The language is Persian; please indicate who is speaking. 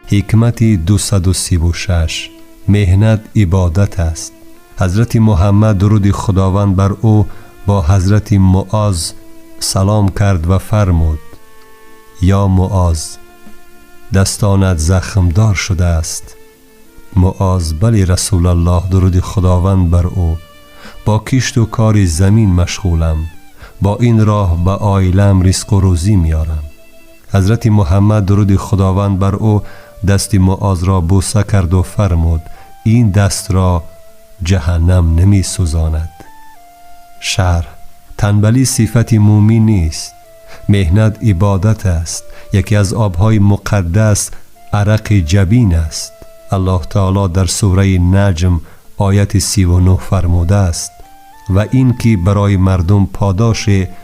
Speaker 1: حکمت 236. مهنت عبادت است. حضرت محمد درود خداوند بر او با حضرت معاذ سلام کرد و فرمود: یا معاذ، دستانت زخمدار شده است. معاذ: بلی رسول الله. درود خداوند بر او: با کشت و کار زمین مشغولم، با این راه به عائله‌ام رزق و روزی میارم. حضرت محمد درود خداوند بر او دست معاذ را بوسه کرد و فرمود: این دست را جهنم نمی سوزاند. شرح: تنبلی صفت مومن نیست. مهنت عبادت است. یکی از آبهای مقدس عرق جبین است. الله تعالی در سوره نجم آیت 39 فرموده است: و این که برای مردم پاداش